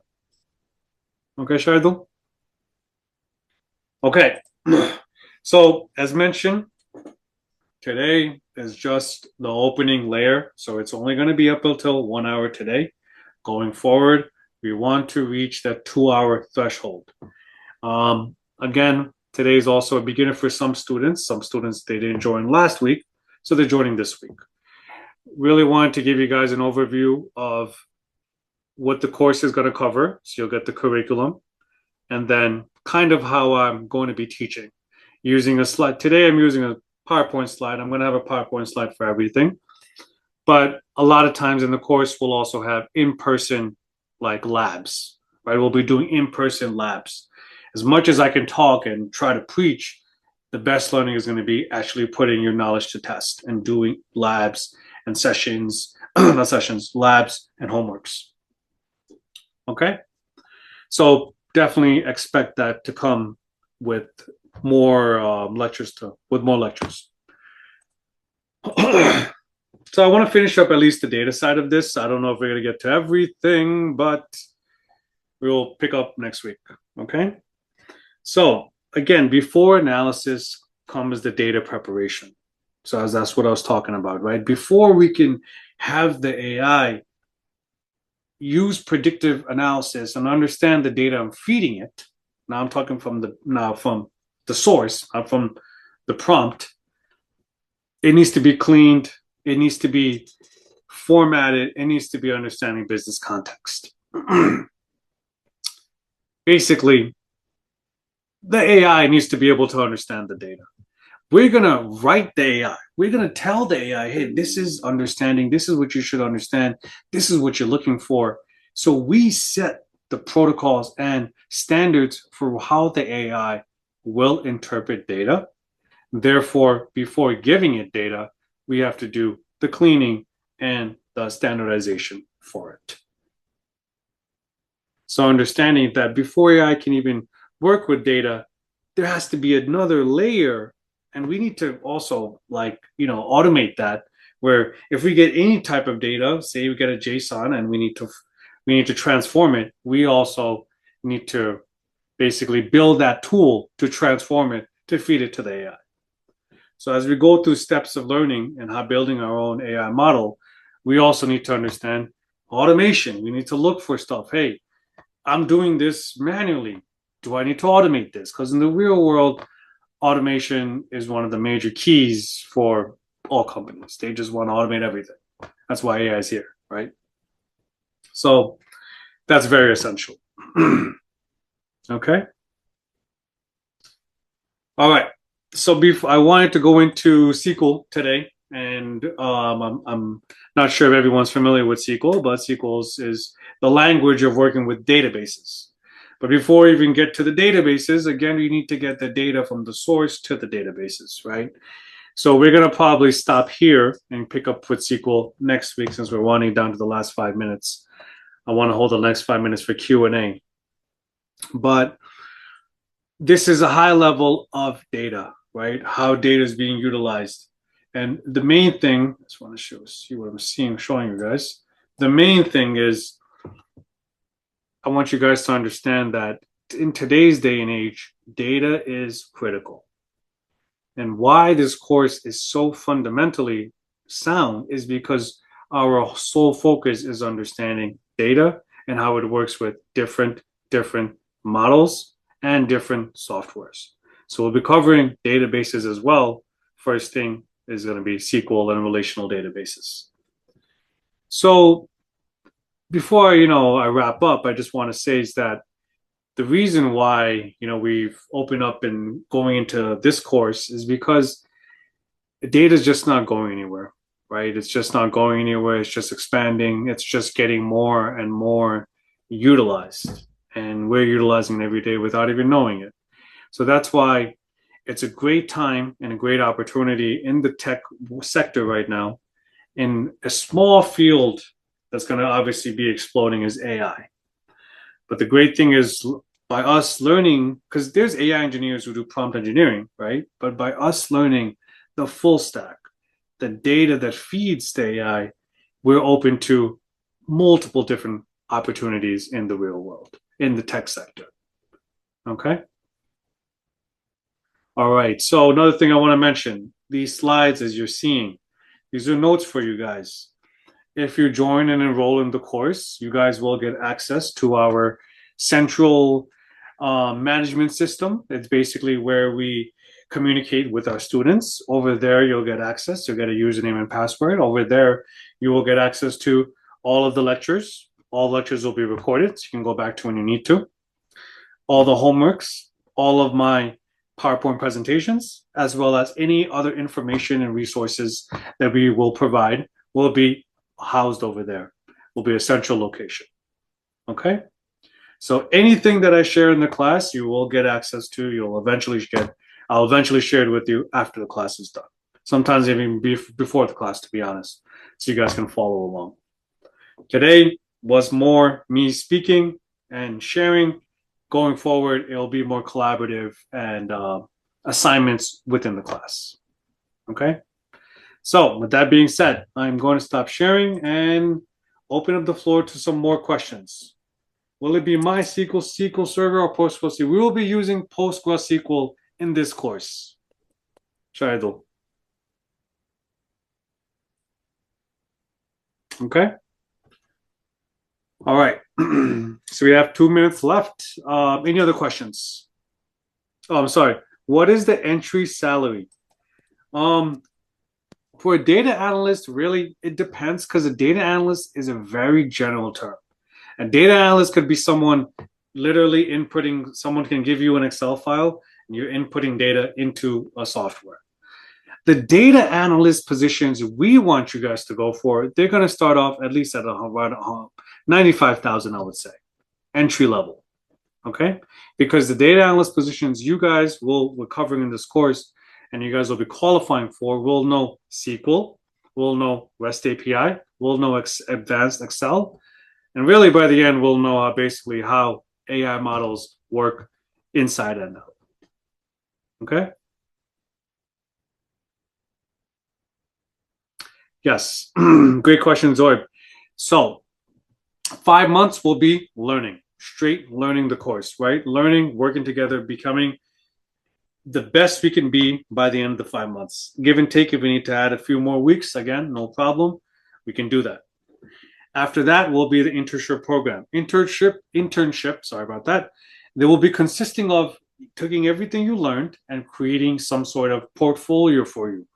Okay, Shardul? Okay. So as mentioned, today is just the opening layer, so it's only going to be up until 1 hour today. Going forward, we want to reach that 2-hour threshold. Again, today is also a beginner for some students. Some students, they didn't join last week, so they're joining this week. Really wanted to give you guys an overview of what the course is going to cover, so you'll get the curriculum. and then kind of how I'm going to be teaching. Using a slide. Today I'm using a PowerPoint slide. I'm going to have a PowerPoint slide for everything. But a lot of times in the course, we'll also have in-person like labs, right? We'll be doing in-person labs. As much as I can talk and try to preach, the best learning is going to be actually putting your knowledge to test and doing labs and sessions, not sessions, labs and homeworks. Okay? So definitely expect that to come with more lectures. So I want to finish up at least the data side of this. I don't know if we're going to get to everything, but we'll pick up next week. Okay. So again, before analysis comes the data preparation. So that's what I was talking about, right? Before we can have the AI use predictive analysis and understand the data I'm feeding it. Now I'm talking from the source, not from the prompt. It needs to be cleaned. It needs to be formatted. It needs to be understanding business context. Basically, the AI needs to be able to understand the data. We're going to write the AI. We're going to tell the AI, hey, this is understanding. This is what you should understand. This is what you're looking for. So we set the protocols and standards for how the AI will interpret data. Therefore, before giving it data, we have to do the cleaning and the standardization for it. So understanding that before AI can even work with data, there has to be another layer, and we need to also automate that, where if we get any type of data, say we get a JSON and we need to transform it, we also need to basically build that tool to transform it to feed it to the AI. So as we go through steps of learning and how building our own AI model, we also need to understand automation. We need to look for stuff. Hey, I'm doing this manually. Do I need to automate this? Because in the real world, automation is one of the major keys for all companies. They just want to automate everything. That's why AI is here, right? So that's very essential. Okay. All right. So I wanted to go into SQL today, and I'm not sure if everyone's familiar with SQL, but SQL is the language of working with databases. But before we even get to the databases, again, you need to get the data from the source to the databases, right? So we're going to probably stop here and pick up with SQL next week, since we're winding down to the last 5 minutes. I want to hold the next 5 minutes for Q&A. But this is a high level of data, right? How data is being utilized. And the main thing, I just want to see what I'm showing you guys. The main thing is, I want you guys to understand that in today's day and age, data is critical. And why this course is so fundamentally sound is because our sole focus is understanding data and how it works with different models and different softwares. So we'll be covering databases as well. First thing is going to be SQL and relational databases. So before I wrap up, I just want to say is that the reason why we've opened up and going into this course is because data is just not going anywhere, right? It's just not going anywhere. It's just expanding. It's just getting more and more utilized, and we're utilizing it every day without even knowing it. So that's why it's a great time and a great opportunity in the tech sector right now. In a small field that's going to obviously be exploding is AI. But the great thing is, by us learning, because there's AI engineers who do prompt engineering, right? But by us learning the full stack, the data that feeds the AI, we're open to multiple different opportunities in the real world, in the tech sector. Okay? All right. So another thing I want to mention, these slides, as you're seeing, these are notes for you guys. If you join and enroll in the course, you guys will get access to our central management system. It's basically where we communicate with our students. Over there, you'll get access. You'll get a username and password. Over there, you will get access to all of the lectures. All lectures will be recorded, so you can go back to when you need to. all the homeworks, all of my PowerPoint presentations, as well as any other information and resources that we will provide will be housed over there. Will be a central location. Okay? So anything that I share in the class, you will get access to. I'll eventually share it with you after the class is done. Sometimes even before the class, to be honest, so you guys can follow along. Today was more me speaking and sharing. Going forward, it'll be more collaborative and assignments within the class. Okay? So with that being said, I'm going to stop sharing and open up the floor to some more questions. Will it be MySQL, SQL Server, or PostgreSQL? We will be using PostgreSQL in this course. Shaidu. Okay? All right. So we have 2 minutes left. Any other questions? Oh, I'm sorry. What is the entry salary? For a data analyst, really, it depends because a data analyst is a very general term. A data analyst could be someone literally inputting, someone can give you an Excel file and you're inputting data into a software. The data analyst positions we want you guys to go for, they're going to start off at least at around 95,000, I would say, entry level. Okay? Because the data analyst positions you guys we're covering in this course and you guys will be qualifying for, will know SQL, will know REST API, will know advanced Excel, and really by the end, we'll know basically how AI models work inside and out. Okay? Yes. Great question, Zoe. So 5 months will be learning, straight learning the course, right? Learning, working together, becoming the best we can be by the end of the 5 months. Give and take, if we need to add a few more weeks, again, no problem. We can do that. After that will be the internship program. Internship, sorry about that. They will be consisting of taking everything you learned and creating some sort of portfolio for you.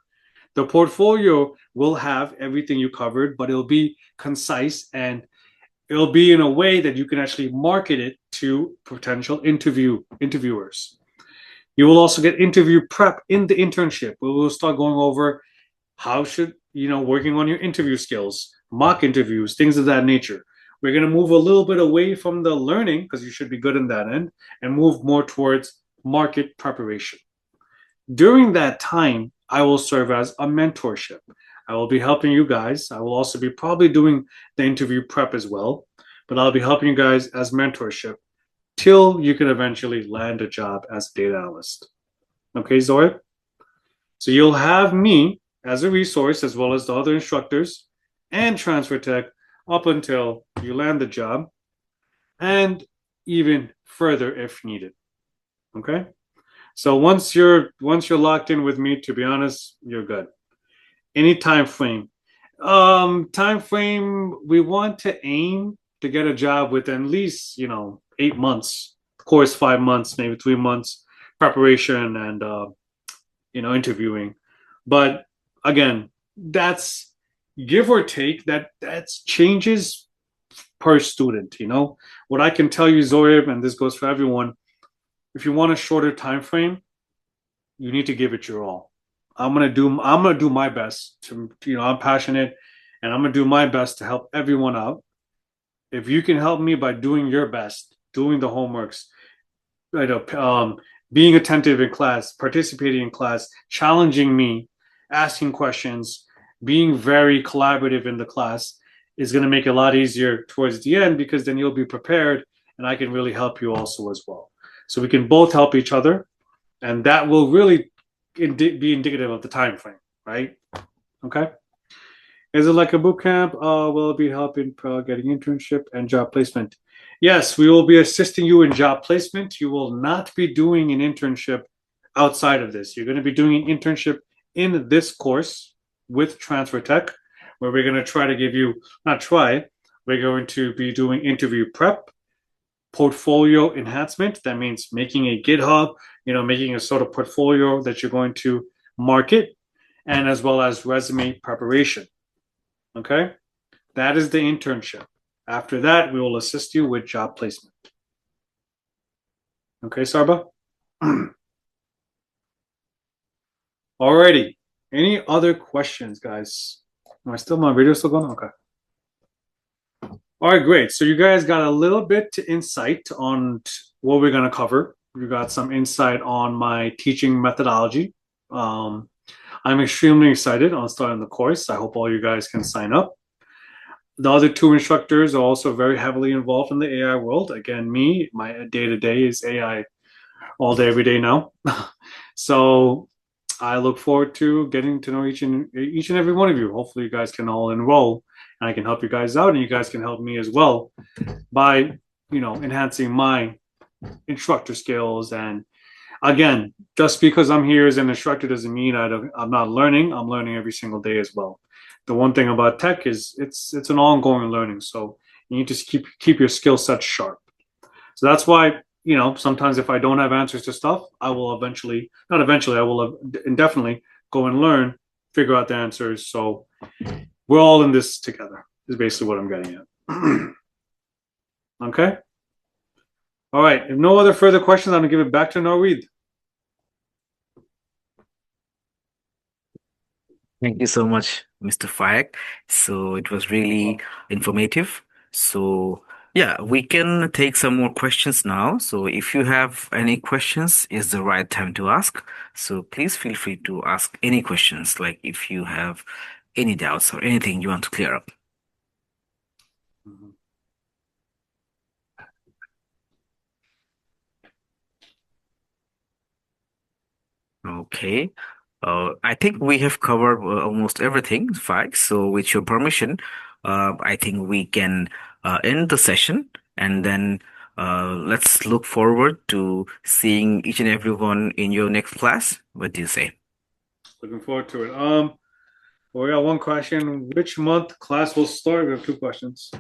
The portfolio will have everything you covered, but it'll be concise and it'll be in a way that you can actually market it to potential interviewers. You will also get interview prep in the internship. We will start going over working on your interview skills, mock interviews, things of that nature. We're going to move a little bit away from the learning, because you should be good in that end, and move more towards market preparation. During that time, I will serve as a mentorship. I will be helping you guys. I will also be probably doing the interview prep as well, but I'll be helping you guys as mentorship till you can eventually land a job as a data analyst. Okay, Zoe? So you'll have me as a resource as well as the other instructors and Transfotech up until you land the job and even further if needed. Okay? So once you're locked in with me, to be honest, you're good. Any time frame. We want to aim to get a job within at least 8 months, of course 5 months, maybe 3 months preparation and interviewing. But again, that's give or take, that's changes per student. What I can tell you, Zoe, and this goes for everyone, if you want a shorter time frame, you need to give it your all. I'm gonna do my best to, I'm passionate and I'm gonna do my best to help everyone out. If you can help me by doing your best, doing the homeworks, being attentive in class, participating in class, challenging me, asking questions, being very collaborative in the class is going to make it a lot easier towards the end, because then you'll be prepared and I can really help you also as well. So we can both help each other, and that will really be indicative of the time frame, right? Okay. Is it like a boot camp? Will it be helping getting internship and job placement? Yes, we will be assisting you in job placement. You will not be doing an internship outside of this. You're going to be doing an internship in this course with Transfotech, where we're going to try to give you, we're going to be doing interview prep, portfolio enhancement. That means making a GitHub, making a sort of portfolio that you're going to market, and as well as resume preparation. Okay, that is the internship. After that, we will assist you with job placement. Okay, Sarba? Alrighty. Any other questions, guys? My video still going? Okay. All right, great. So you guys got a little bit insight on what we're going to cover. You got some insight on my teaching methodology. I'm extremely excited on starting the course. I hope all you guys can sign up. The other two instructors are also very heavily involved in the AI world. Again, me, my day-to-day is AI all day, every day now. So I look forward to getting to know each and every one of you. Hopefully you guys can all enroll and I can help you guys out and you guys can help me as well by, enhancing my instructor skills. And again, just because I'm here as an instructor doesn't mean I'm not learning. I'm learning every single day as well. The one thing about tech is it's an ongoing learning. So you need to keep your skill set sharp. So that's why, sometimes if I don't have answers to stuff, I will I will indefinitely go and learn, figure out the answers. So we're all in this together, is basically what I'm getting at. Okay. All right. If no other further questions, I'm going to give it back to Norweed. Thank you so much, Mr. Fayak. So it was really informative. So yeah, we can take some more questions now. So if you have any questions, is the right time to ask. So please feel free to ask any questions, like if you have any doubts or anything you want to clear up. Okay. I think we have covered almost everything, Faik. So with your permission, I think we can end the session and then let's look forward to seeing each and everyone in your next class. What do you say? Looking forward to it. We got one question. Which month class will start? We have two questions.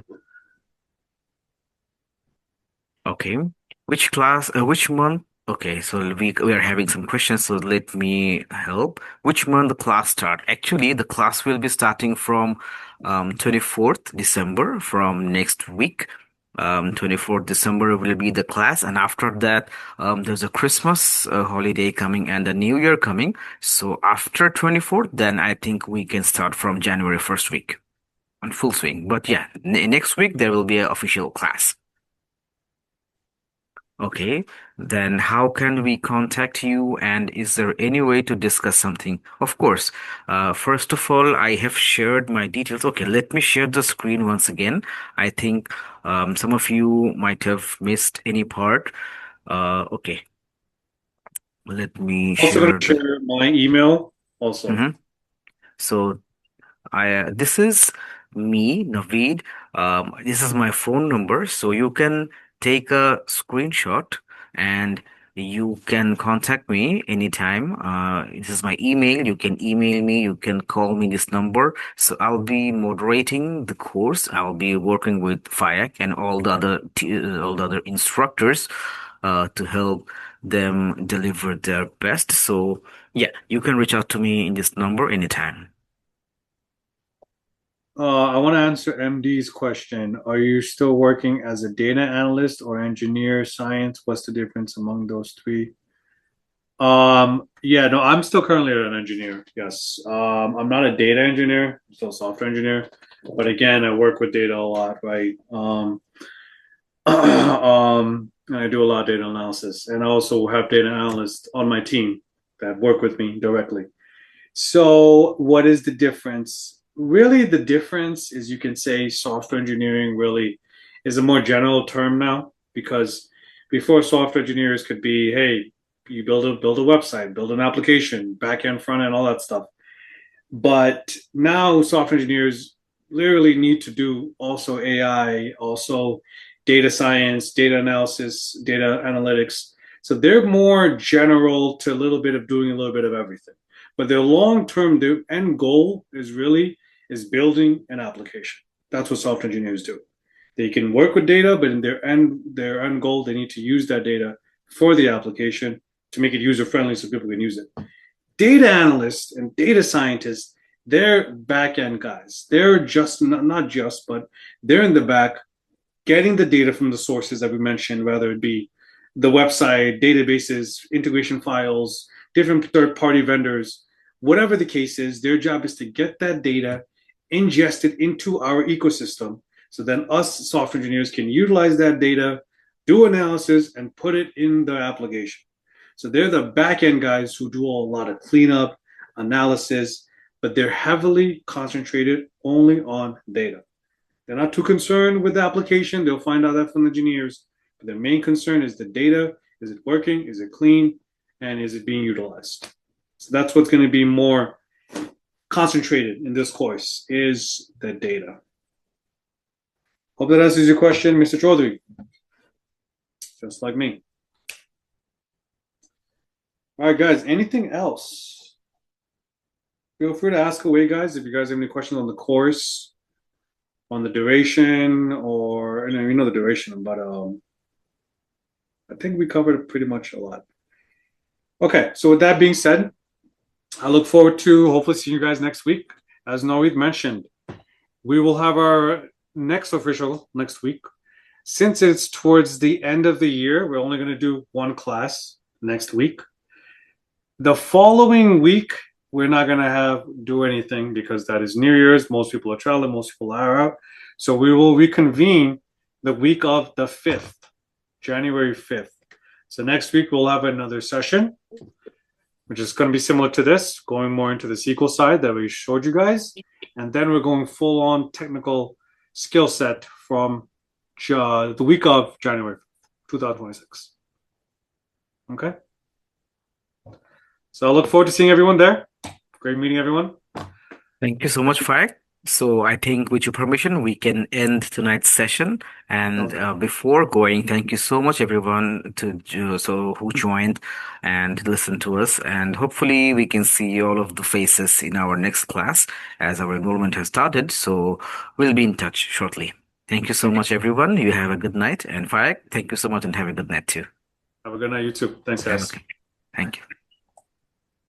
Okay. Which class, which month? Okay, so we are having some questions, so let me help. Which month the class start? Actually, the class will be starting from 24th December from next week. 24th December will be the class, and after that, there's a Christmas holiday coming and a New Year coming. So after 24th, then I think we can start from January first week on full swing. But yeah, next week there will be an official class. Okay, then how can we contact you and is there any way to discuss something? Of course, first of all, I have shared my details. Okay, let me share the screen once again. I think some of you might have missed any part. Okay, let me Also going share to the. share my email also. So this is me, Naveed. This is my phone number, so you can take a screenshot and you can contact me anytime. This is my email. You can email me. You can call me this number. So I'll be moderating the course. I'll be working with Fayak and all the other instructors to help them deliver their best. So yeah, you can reach out to me in this number anytime. I want to answer MD's question. Are you still working as a data analyst or engineer, science? What's the difference among those three? Yeah, no, I'm still currently an engineer. Yes. I'm not a data engineer, I'm still a software engineer. But again, I work with data a lot, right? And I do a lot of data analysis, and I also have data analysts on my team that work with me directly. So, what is the difference? Really, the difference is you can say software engineering really is a more general term now because before software engineers could be, hey, you build a website, build an application, back end, front end, all that stuff. But now software engineers literally need to do also AI, also data science, data analysis, data analytics. So they're more general to a little bit of doing a little bit of everything. But their long-term, their end goal is building an application. That's what software engineers do. They can work with data, but in their end goal, they need to use that data for the application to make it user friendly so people can use it. Data analysts and data scientists, they're back end guys. They're just not just, but they're in the back getting the data from the sources that we mentioned, whether it be the website, databases, integration files, different third-party vendors, whatever the case is, their job is to get that data ingested into our ecosystem. So then us software engineers can utilize that data, do analysis, and put it in the application. So they're the back-end guys who do a lot of cleanup, analysis, but they're heavily concentrated only on data. They're not too concerned with the application. They'll find out that from the engineers. But their main concern is the data. Is it working? Is it clean? And is it being utilized? So that's what's going to be more concentrated in this course, is the data. Hope that answers your question, Mr. Chaudhary. Just like me. All right, guys, anything else? Feel free to ask away, guys, if you guys have any questions on the course, on the duration, or you know the duration, but I think we covered pretty much a lot. Okay, so with that being said, I look forward to hopefully seeing you guys next week. As Norit mentioned, we will have our next official next week. Since it's towards the end of the year, we're only going to do one class next week. The following week, we're not going to do anything because that is New Year's. Most people are traveling. Most people are out. So we will reconvene the week of the 5th, January 5th. So next week, we'll have another session, which is going to be similar to this, going more into the SQL side that we showed you guys. And then we're going full on technical skill set from the week of January 2026. Okay. So I look forward to seeing everyone there. Great meeting everyone. Thank you so much, Faik. So I think with your permission, we can end tonight's session. And before going, thank you so much, everyone, who joined and listened to us. And hopefully we can see all of the faces in our next class as our enrollment has started. So we'll be in touch shortly. Thank you so much, everyone. You have a good night. And Faik, thank you so much and have a good night too. Have a good night, you too. Thanks, guys. Thank you.